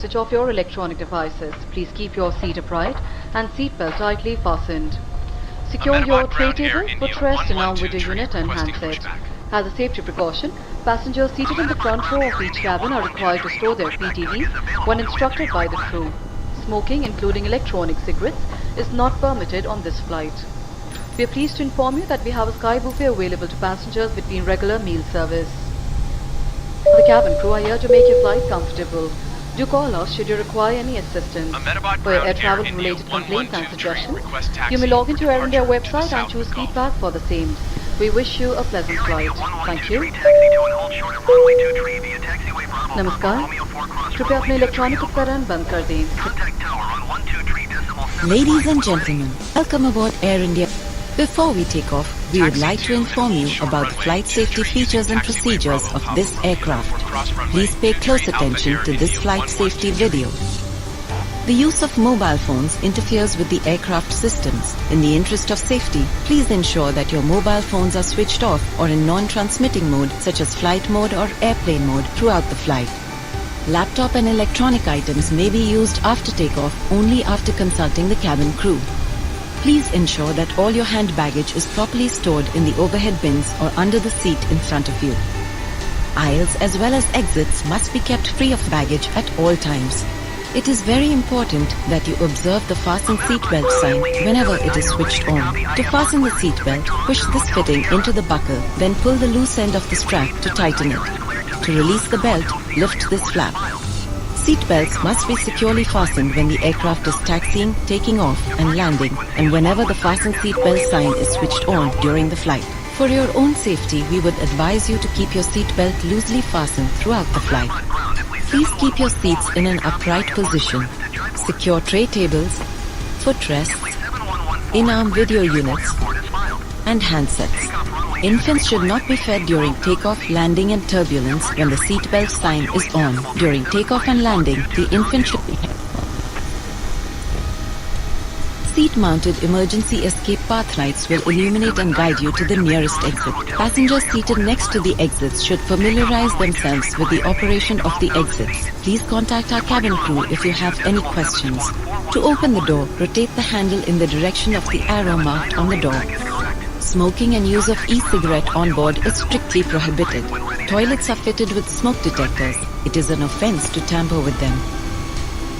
Switch off your electronic devices. Please keep your seat upright and seatbelt tightly fastened. Secure your tray table, footrest, and arm video unit and handset. As a safety precaution, passengers seated in the front row of each cabin are required to store their PTVs when instructed by the crew. Smoking, including electronic cigarettes, is not permitted on this flight. We are pleased to inform you that we have a sky buffet available to passengers between regular meal service. The cabin crew are here to make your flight comfortable. Do call us should you require any assistance. For your air travel related complaints and suggestions, you may log into Air India website and choose feedback for the same. We wish you a pleasant flight. Thank you. नमस्कार, कृपया अपने electronic उपकरण बंद कर दें. Ladies and gentlemen, welcome aboard Air India. Before we take off, we would like to inform you about the flight safety features and procedures of this aircraft. Please pay close attention to this flight safety video. The use of mobile phones interferes with the aircraft systems. In the interest of safety, please ensure that your mobile phones are switched off or in non-transmitting mode such as flight mode or airplane mode throughout the flight. Laptop and electronic items may be used after takeoff only after consulting the cabin crew. Please ensure that all your hand baggage is properly stored in the overhead bins or under the seat in front of you. Aisles as well as exits must be kept free of baggage at all times. It is very important that you observe the fasten seatbelt sign whenever it is switched on. To fasten the seatbelt, push this fitting into the buckle, then pull the loose end of the strap to tighten it. To release the belt, lift this flap. Seatbelts must be securely fastened when the aircraft is taxiing, taking off and landing, and whenever the fasten seatbelt sign is switched on during the flight. For your own safety, we would advise you to keep your seatbelt loosely fastened throughout the flight. Please keep your seats in an upright position. Secure tray tables, footrests, in-arm video units, and handsets. Infants should not be fed during takeoff, landing and turbulence when the seatbelt sign is on. During takeoff and landing, the infant should be Seat-mounted emergency escape path lights will illuminate and guide you to the nearest exit. Passengers seated next to the exits should familiarize themselves with the operation of the exits. Please contact our cabin crew if you have any questions. To open the door, rotate the handle in the direction of the arrow marked on the door. Smoking and use of e-cigarette on board is strictly prohibited. Toilets are fitted with smoke detectors. It is an offense to tamper with them.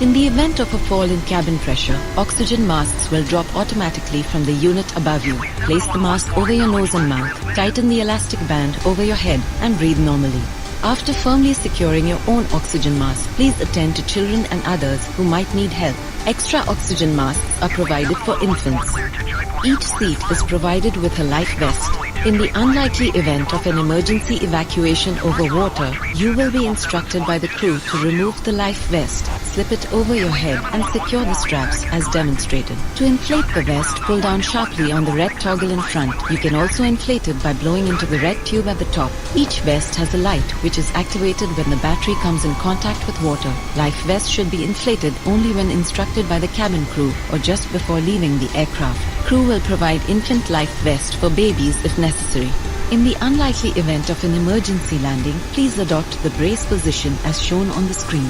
In the event of a fall in cabin pressure, oxygen masks will drop automatically from the unit above you. Place the mask over your nose and mouth, tighten the elastic band over your head and breathe normally. After firmly securing your own oxygen mask, please attend to children and others who might need help. Extra oxygen masks are provided for infants. Each seat is provided with a life vest. In the unlikely event of an emergency evacuation over water, you will be instructed by the crew to remove the life vest, slip it over your head and secure the straps as demonstrated. To inflate the vest, pull down sharply on the red toggle in front. You can also inflate it by blowing into the red tube at the top. Each vest has a light which is activated when the battery comes in contact with water. Life vest should be inflated only when instructed by the cabin crew or just before leaving the aircraft. Crew will provide infant life vest for babies if necessary. In the unlikely event of an emergency landing, please adopt the brace position as shown on the screen.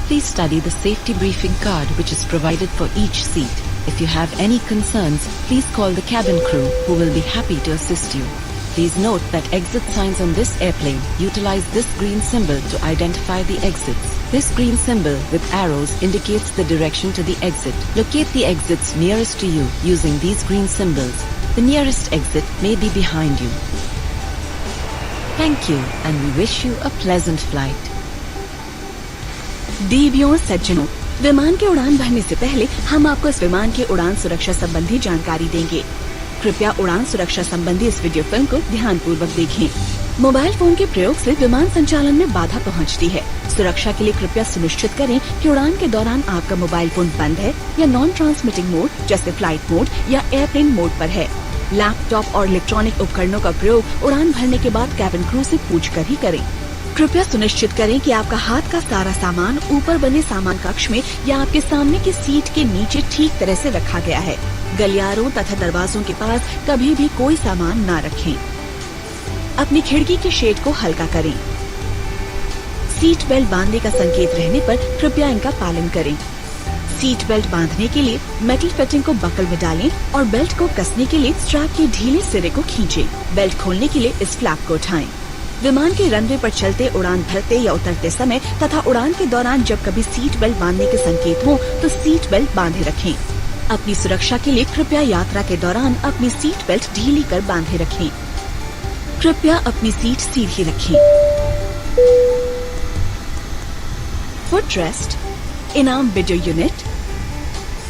Please study the safety briefing card which is provided for each seat. If you have any concerns, please call the cabin crew who will be happy to assist you. Please note that exit signs on this airplane utilize this green symbol to identify the exits. This green symbol with arrows indicates the direction to the exit. Locate the exits nearest to you using these green symbols. The nearest exit may be behind you. Thank you and we wish you a pleasant flight. देवियों सज्जनों, विमान के उड़ान भरने से पहले हम आपको इस विमान की उड़ान सुरक्षा संबंधी जानकारी देंगे. कृपया उड़ान सुरक्षा संबंधी इस वीडियो फिल्म को ध्यानपूर्वक देखें. मोबाइल फोन के प्रयोग से विमान संचालन में बाधा पहुंचती है. सुरक्षा के लिए कृपया सुनिश्चित करें कि उड़ान के दौरान आपका मोबाइल फोन बंद है या नॉन ट्रांसमिटिंग मोड जैसे फ्लाइट मोड या एयरप्लेन मोड पर है. लैपटॉप और इलेक्ट्रॉनिक उपकरणों का प्रयोग उड़ान भरने के बाद कैबिन क्रू से पूछकर ही करें. कृपया सुनिश्चित करें कि आपका हाथ का सारा सामान ऊपर बने सामान कक्ष में या आपके सामने की सीट के नीचे ठीक तरह से रखा गया है. गलियारों तथा दरवाजों के पास कभी भी कोई सामान न रखें. अपनी खिड़की के शेड को हल्का करें. सीट बेल्ट बांधने का संकेत रहने पर कृपया इनका पालन करें। सीट बेल्ट बांधने के लिए मेटल फिटिंग को बकल में डालें और बेल्ट को कसने के लिए स्ट्रैप के ढीले सिरे को खींचें। बेल्ट खोलने के लिए इस फ्लैप को उठाएं। विमान के रनवे पर चलते, उड़ान भरते या उतरते समय तथा उड़ान के दौरान जब कभी सीट बेल्ट बांधने के संकेत हो तो सीट बेल्ट बांधे रखें। अपनी सुरक्षा के लिए कृपया यात्रा के दौरान अपनी सीट बेल्ट ढीली कर बांधे रखें। कृपया अपनी सीट सीधी रखें। फुट रेस्ट, इनाम वीडियो यूनिट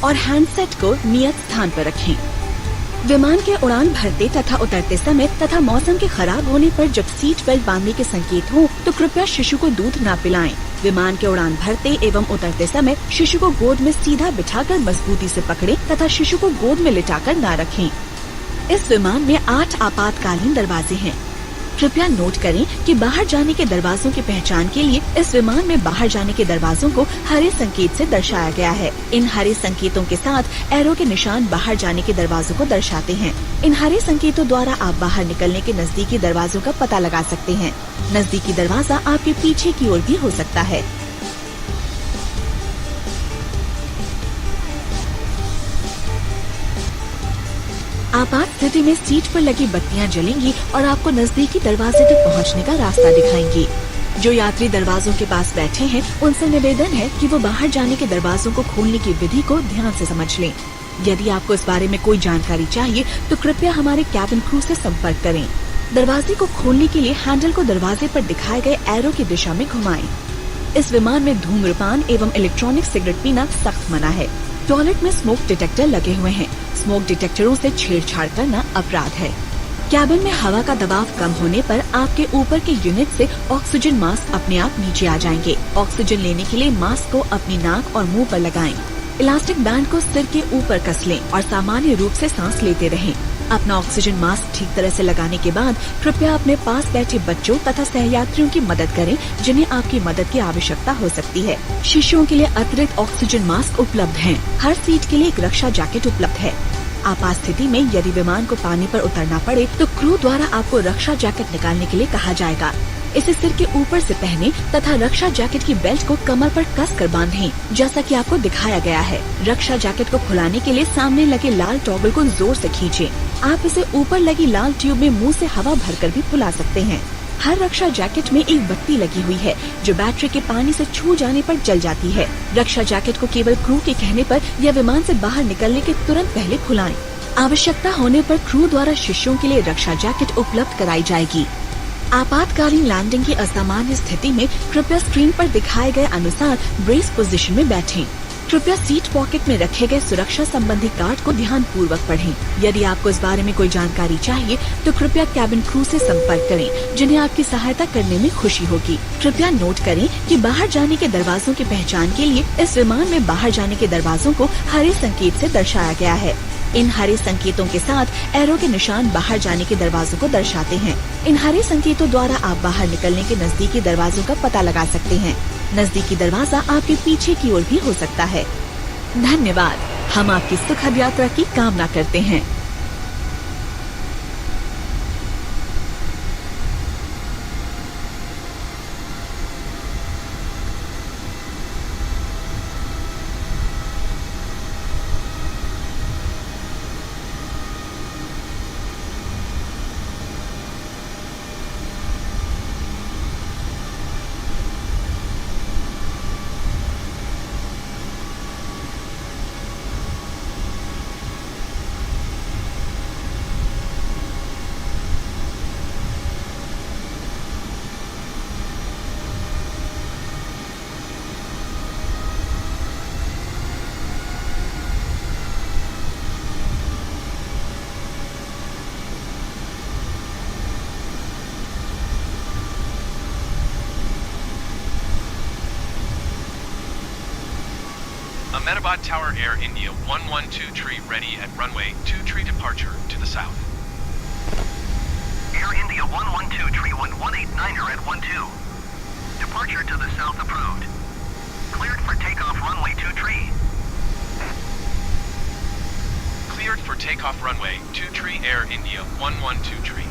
और हैंडसेट को नियत स्थान पर रखें। विमान के उड़ान भरते तथा उतरते समय तथा मौसम के खराब होने पर जब सीट बेल्ट बांधने के संकेत हो तो कृपया शिशु को दूध न पिलाएं। विमान के उड़ान भरते एवं उतरते समय शिशु को गोद में सीधा बिठाकर मजबूती से पकड़ें तथा शिशु को गोद में लिटाकर न रखें। इस विमान में 8 आपातकालीन दरवाजे हैं। कृपया नोट करें कि बाहर जाने के दरवाजों की पहचान के लिए इस विमान में बाहर जाने के दरवाजों को हरे संकेत से दर्शाया गया है। इन हरे संकेतों के साथ एरो के निशान बाहर जाने के दरवाजों को दर्शाते हैं। इन हरे संकेतों द्वारा आप बाहर निकलने के नजदीकी दरवाजों का पता लगा सकते हैं। नजदीकी दरवाजा आपके पीछे की ओर भी हो सकता है। आपात स्थिति में सीट पर लगी बत्तियां जलेंगी और आपको नजदीकी दरवाजे तक पहुंचने का रास्ता दिखाएंगी। जो यात्री दरवाजों के पास बैठे हैं उनसे निवेदन है कि वो बाहर जाने के दरवाजों को खोलने की विधि को ध्यान से समझ लें। यदि आपको इस बारे में कोई जानकारी चाहिए तो कृपया हमारे कैबिन क्रू से संपर्क करें। दरवाजे को खोलने के लिए हैंडल को दरवाजे पर दिखाए गए एरो की दिशा में घुमाएं। इस विमान में धूम्रपान एवं इलेक्ट्रॉनिक सिगरेट पीना सख्त मना है। टॉयलेट में स्मोक डिटेक्टर लगे हुए हैं। स्मोक डिटेक्टरों से छेड़छाड़ करना अपराध है। कैबिन में हवा का दबाव कम होने पर आपके ऊपर के यूनिट से ऑक्सीजन मास्क अपने आप नीचे आ जाएंगे। ऑक्सीजन लेने के लिए मास्क को अपनी नाक और मुंह पर लगाएं। इलास्टिक बैंड को सिर के ऊपर कस लें और सामान्य रूप से सांस लेते रहें। अपना ऑक्सीजन मास्क ठीक तरह से लगाने के बाद कृपया अपने पास बैठे बच्चों तथा सहयात्रियों की मदद करें जिन्हें आपकी मदद की आवश्यकता हो सकती है। शिशुओं के लिए अतिरिक्त ऑक्सीजन मास्क उपलब्ध हैं। हर सीट के लिए एक रक्षा जैकेट उपलब्ध है। आपात स्थिति में यदि विमान को पानी पर उतरना पड़े तो क्रू द्वारा आपको रक्षा जैकेट निकालने के लिए कहा जाएगा। इसे सिर के ऊपर से पहने तथा रक्षा जैकेट की बेल्ट को कमर पर कस कर बांधें, जैसा कि आपको दिखाया गया है। रक्षा जैकेट को खुलाने के लिए सामने लगे लाल टॉगल को जोर से खींचें। आप इसे ऊपर लगी लाल ट्यूब में मुंह से हवा भरकर भी फुला सकते हैं। हर रक्षा जैकेट में एक बत्ती लगी हुई है जो बैटरी के पानी से छू जाने पर जल जाती है। रक्षा जैकेट को केवल क्रू के कहने पर या विमान से बाहर निकलने के तुरंत पहले खुलाएं। आवश्यकता होने पर क्रू द्वारा शिशुओं के लिए रक्षा जैकेट उपलब्ध कराई जाएगी। आपातकालीन लैंडिंग की असामान्य स्थिति में कृपया स्क्रीन पर दिखाए गए अनुसार ब्रेस पोजीशन में बैठें। कृपया सीट पॉकेट में रखे गए सुरक्षा संबंधी कार्ड को ध्यान पूर्वक पढ़ें। यदि आपको इस बारे में कोई जानकारी चाहिए तो कृपया कैबिन क्रू से संपर्क करें जिन्हें आपकी सहायता करने में खुशी होगी। कृपया नोट करें कि बाहर जाने के दरवाजों की पहचान के लिए इस विमान में बाहर जाने के दरवाजों को हरे संकेत से दर्शाया गया है। इन हरे संकेतों के साथ एरो के निशान बाहर जाने के दरवाजों को दर्शाते हैं। इन हरे संकेतों द्वारा आप बाहर निकलने के नजदीकी दरवाजों का पता लगा सकते हैं। नजदीकी दरवाजा आपके पीछे की ओर भी हो सकता है। धन्यवाद। हम आपकी सुखद यात्रा की कामना करते हैं। Ahmadabad Tower Air India 112 ready at runway 23 departure to the south. Air India 112 118-9er at 12. Departure to the south approved. Cleared for takeoff runway 23. Cleared for takeoff runway 23 Air India 112.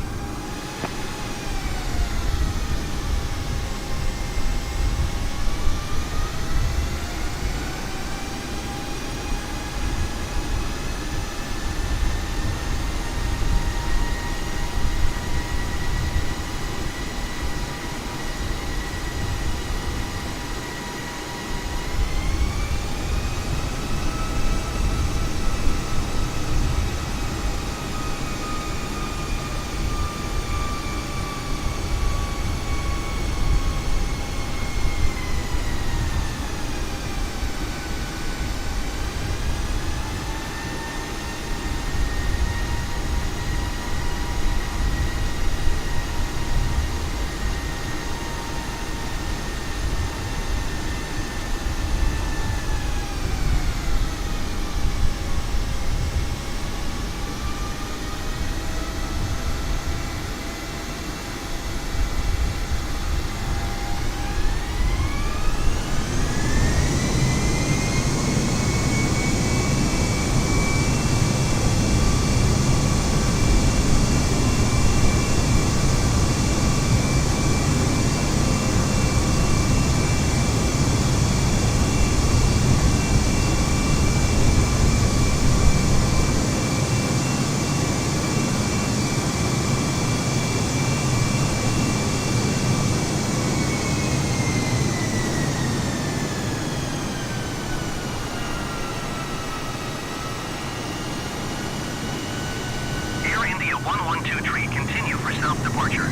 south departure.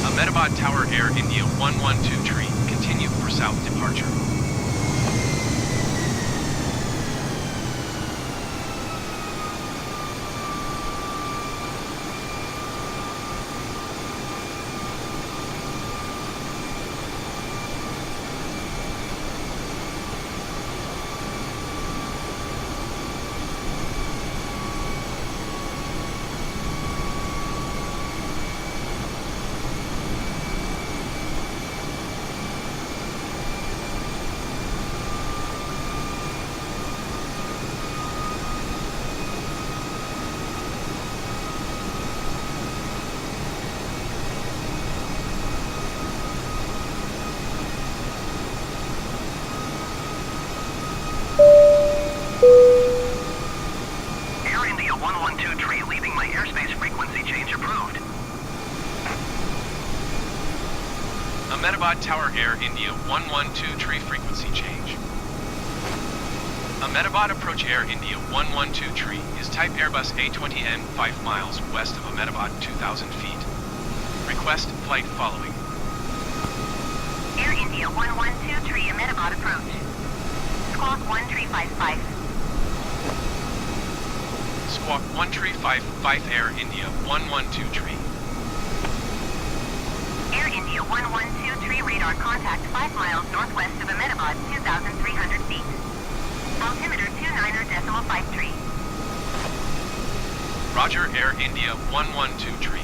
Ahmadabad Tower Air India 112 tree. Continue for south departure. Air India 112 tree, leaving my airspace frequency change approved. Ahmadabad Tower Air India 112 tree frequency change. Ahmadabad Approach Air India 112 tree is type Airbus A320N 5 miles west of Ahmadabad 2,000 feet. Request flight following. Air India 112 tree Ahmadabad approach. Squawk 1355. Squawk 1355 Air India 112 tree. Air India 112 tree radar contact 5 miles northwest of Ahmadabad 2,300 feet. Altimeter 29.53. Roger Air India 112 tree.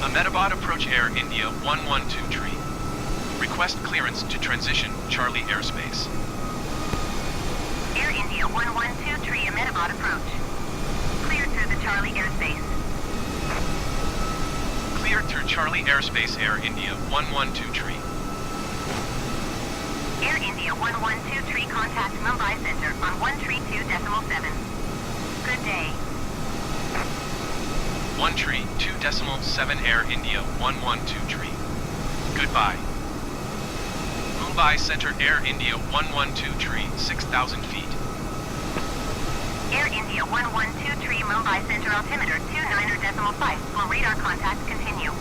Ahmadabad Approach Air India 112 tree. Request clearance to transition Charlie airspace. Air India 112 tree Ahmadabad approach. Cleared through the Charlie airspace. Cleared through Charlie airspace Air India 112 tree. Air India 112 tree contact Mumbai Center on 132.7. Good day. 1 tree 2.7 Air India 112 tree. Goodbye. Mumbai Center Air India 112 tree 6,000 feet. Air India 112 tree Mumbai Center altimeter 29.5. For radar contact continue.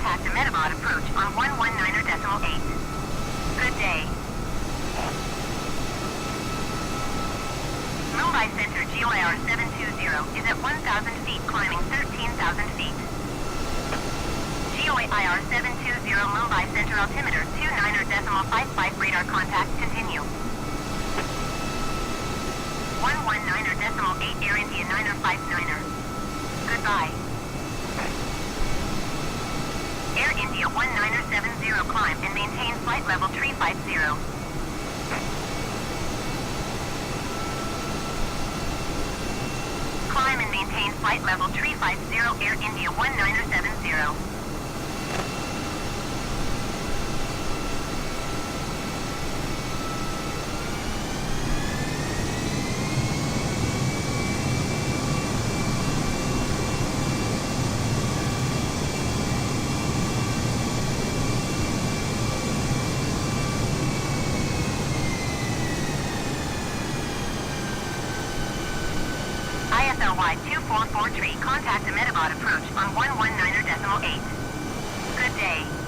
contact Ahmadabad approach on 119.8. Good day. Mumbai Center GOIR 720 is at 1,000 feet climbing 13,000 feet. GOIR 720 Mumbai Center altimeter 29.55 radar contact continue. 119.8 Air India 959er. Goodbye. Air India 1970 climb and maintain flight level 350. Climb and maintain flight level 350 Air India 1970. ISLY 2443, contact Ahmadabad approach on 119.8. Good day.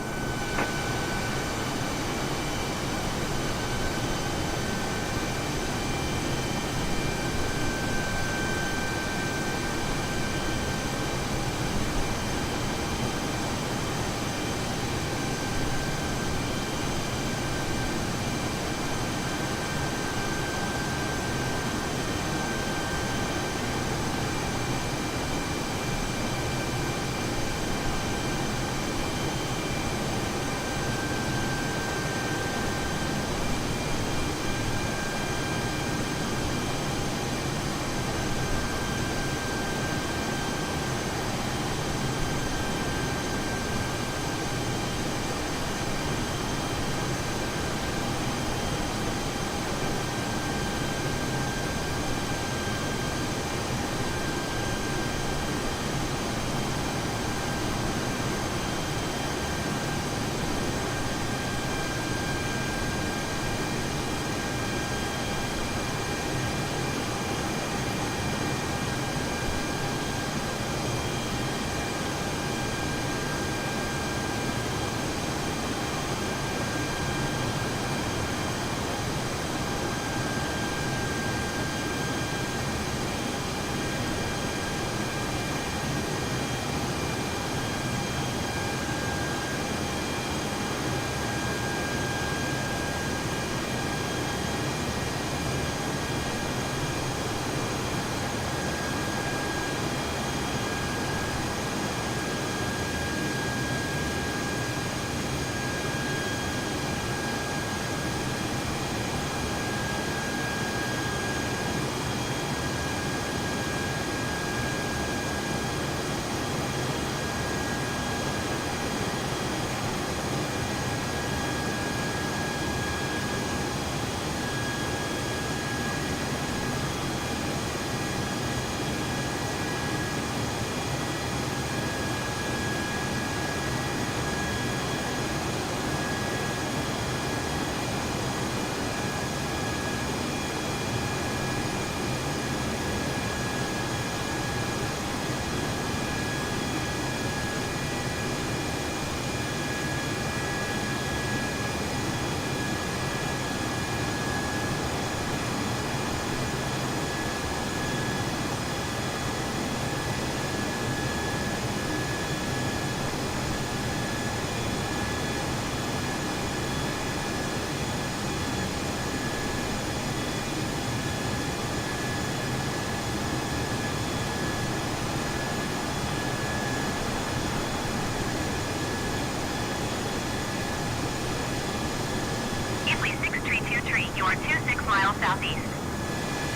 southeast.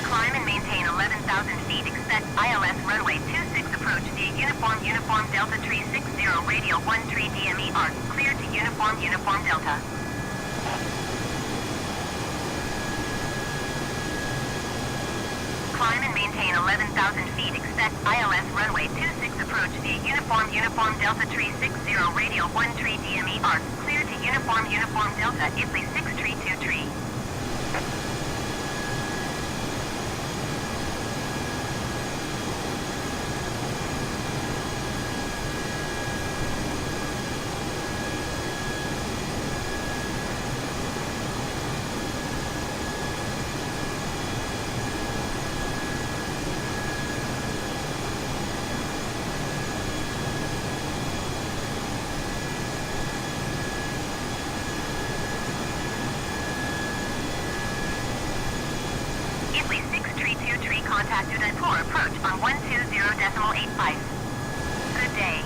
Climb and maintain 11,000 feet. Expect ILS runway 26 approach via Uniform Delta 360 radial 13 DME arc. Clear to Uniform Delta. Climb and maintain 11,000 feet. Expect ILS runway 26 approach via Uniform Delta 360 radial 13 DME arc. Clear to Uniform Delta Italy 6323. contact to Jaipur approach on 120.85. Good day.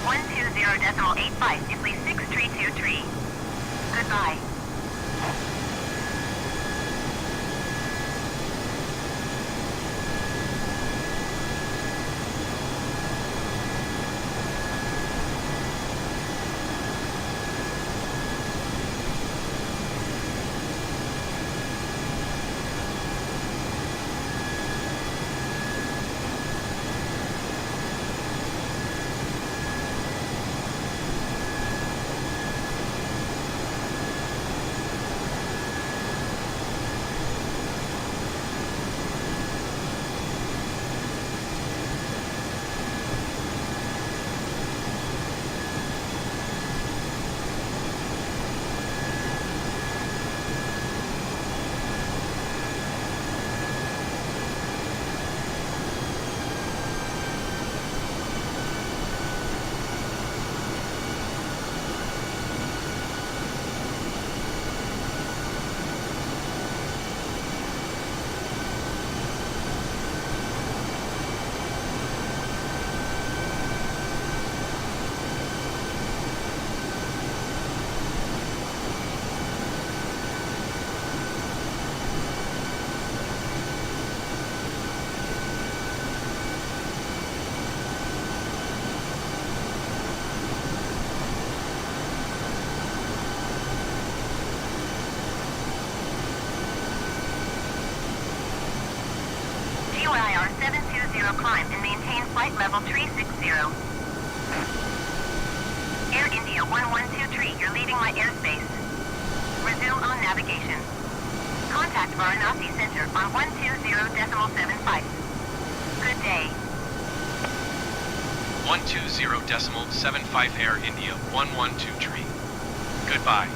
120.85, Italy 6323. Goodbye. GYR 720, climb and maintain flight level 360. Air India 1123, you're leaving my airspace. Resume on navigation. Contact Varanasi Center on 120.75. Good day. 120.75 Air India 1123. Goodbye.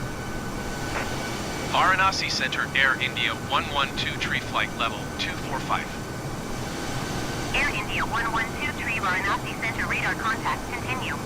Varanasi Center Air India 112 flight level 245. Air India 1123 Varanasi Center radar contact. Continue.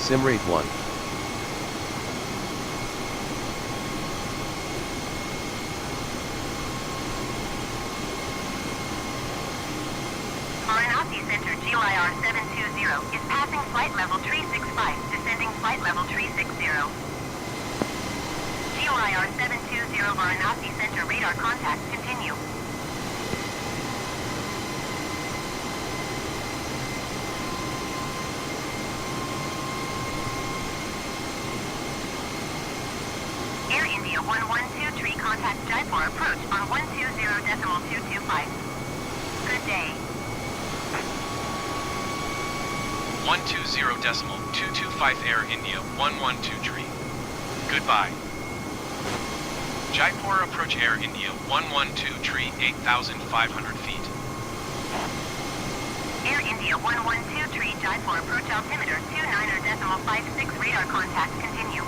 Simrate 1. Varanasi Center GYR 720 is passing flight level 365, descending flight level 360. GYR 720 Varanasi Center radar contact continue. Air India 1123 contact Jaipur approach on 120.225. Good day. 120.225 Air India 1123. Goodbye. Jaipur approach Air India 112 8,500 feet. Air India 1123 Jaipur approach altimeter 29.56 radar contact continue.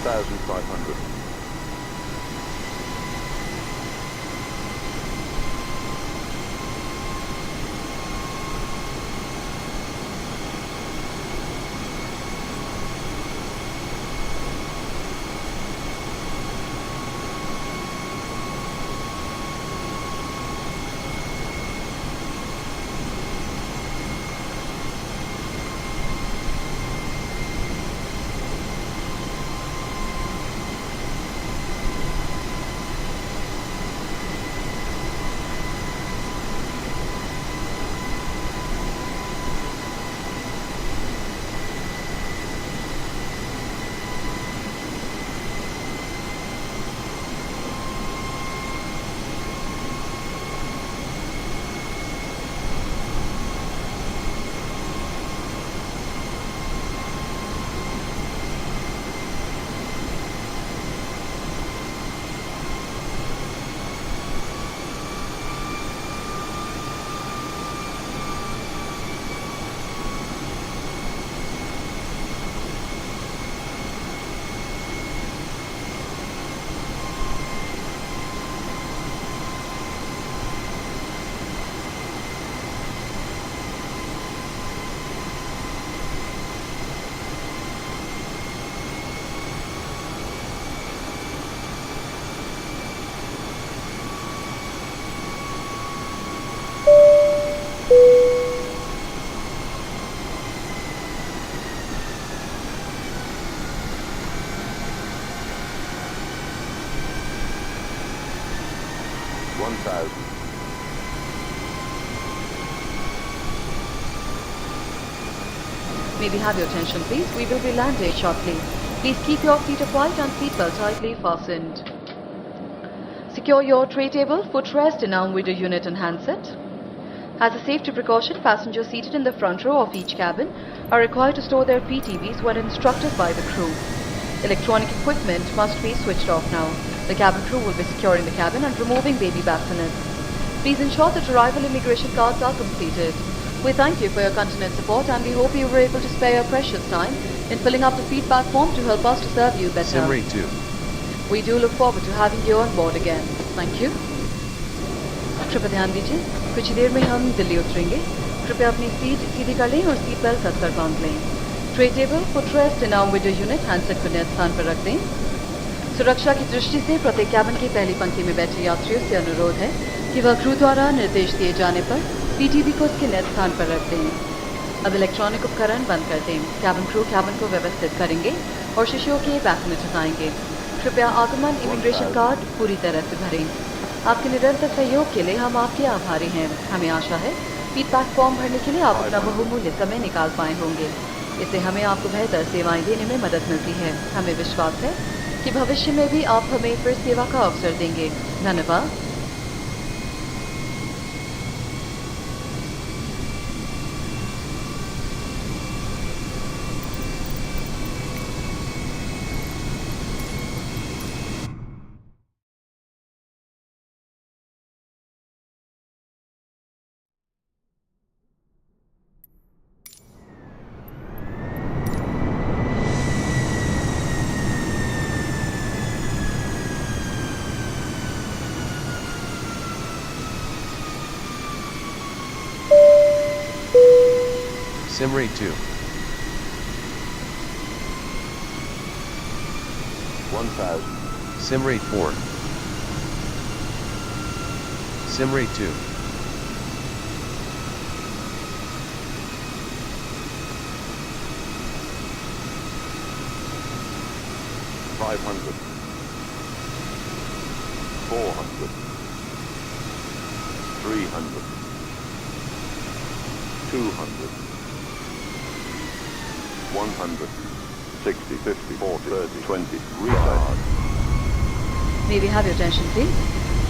1,500. May we have your attention, please? We will be landing shortly. Please keep your seat upright and seatbelt tightly fastened. Secure your tray table, footrest, and arm window unit and handset. As a safety precaution, passengers seated in the front row of each cabin are required to store their PTVs when instructed by the crew. Electronic equipment must be switched off now. The cabin crew will be securing the cabin and removing baby bassinets. Please ensure that arrival immigration cards are completed. We thank you for your continued support and we hope you were able to spare your precious time in filling up the feedback form to help us to serve you better. Simrate 2. We do look forward to having you on board again. Thank you. कृपया ध्यान दीजिए, कुछ ही देर में हम दिल्ली उतरेंगे. कृपया अपनी seat सीधी कर लें और सीट बेल्ट कसकर बांध लें. Tray table, footrest, and arm window unit handset को नए स्थान पर रख दें. सुरक्षा की दृष्टि से प्रत्येक कैबिन की पहली पंक्ति में बैठे यात्रियों से अनुरोध है कि वह क्रू द्वारा निर्देश दिए जाने पर पीटीवी को उसके नए स्थान पर रख दें. अब इलेक्ट्रॉनिक उपकरण बंद कर दें. कैबिन क्रू कैबिन को व्यवस्थित करेंगे और शिशुओं के बैसिनेट हटाएंगे. कृपया आगमन इमिग्रेशन कार्ड पूरी तरह से भरें. आपके निरंतर सहयोग के लिए हम आपके आभारी हैं. हमें आशा है फीडबैक फॉर्म भरने के लिए आप अपना बहुमूल्य समय निकाल पाए होंगे. इससे हमें आपको बेहतर सेवाएं देने में मदद मिलती है. हमें विश्वास है कि भविष्य में भी आप हमें फिर सेवा का अवसर देंगे. धन्यवाद. Simrate 2. 1,000. Simrate 4. Simrate 2. 500. 400. 300. 200. 100, 60, 50, 40, 30, 20, retard. May we have your attention, please?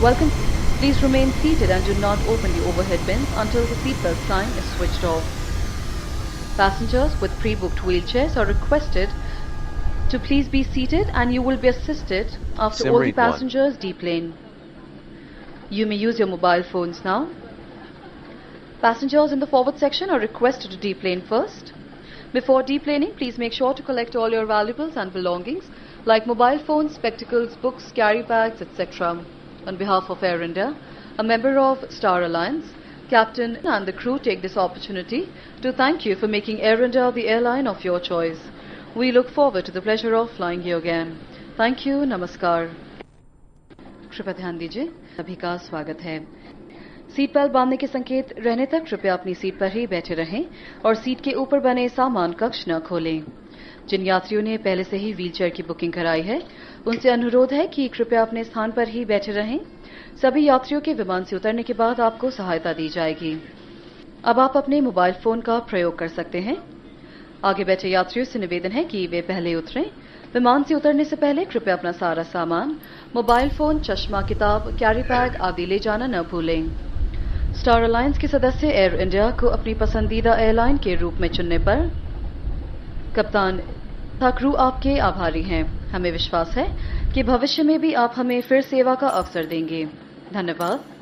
Welcome. Please remain seated and do not open the overhead bins until the seatbelt sign is switched off. Passengers with pre-booked wheelchairs are requested to please be seated and you will be assisted after all the passengers deplane. You may use your mobile phones now. Passengers in the forward section are requested to deplane first. Before deplaning, please make sure to collect all your valuables and belongings like mobile phones, spectacles, books, carry bags, etc. On behalf of Air India, a member of Star Alliance, Captain and the crew take this opportunity to thank you for making Air India the airline of your choice. We look forward to the pleasure of flying you again. Thank you. Namaskar. कृपया ध्यान दीजिए, सभी का स्वागत है। Seat belt बांधने के संकेत रहने तक कृपया अपनी सीट पर ही बैठे रहें और सीट के ऊपर बने सामान कक्ष न खोलें। जिन यात्रियों ने पहले से ही व्हीलचेयर की बुकिंग कराई है, उनसे अनुरोध है कि कृपया अपने स्थान पर ही बैठे रहें। सभी यात्रियों के विमान से उतरने के बाद आपको सहायता दी जाएगी। अब आप अपने मोबाइल फोन का प्रयोग कर सकते हैं। आगे बैठे यात्रियों से निवेदन है कि वे पहले उतरें। विमान से उतरने से पहले कृपया अपना सारा सामान, मोबाइल फोन, चश्मा, किताब, कैरी बैग आदि ले जाना न भूलें। स्टार अलायंस के सदस्य एयर इंडिया को अपनी पसंदीदा एयरलाइन के रूप में चुनने पर कप्तान तथा क्रू आपके आभारी हैं। हमें विश्वास है कि भविष्य में भी आप हमें फिर सेवा का अवसर देंगे। धन्यवाद।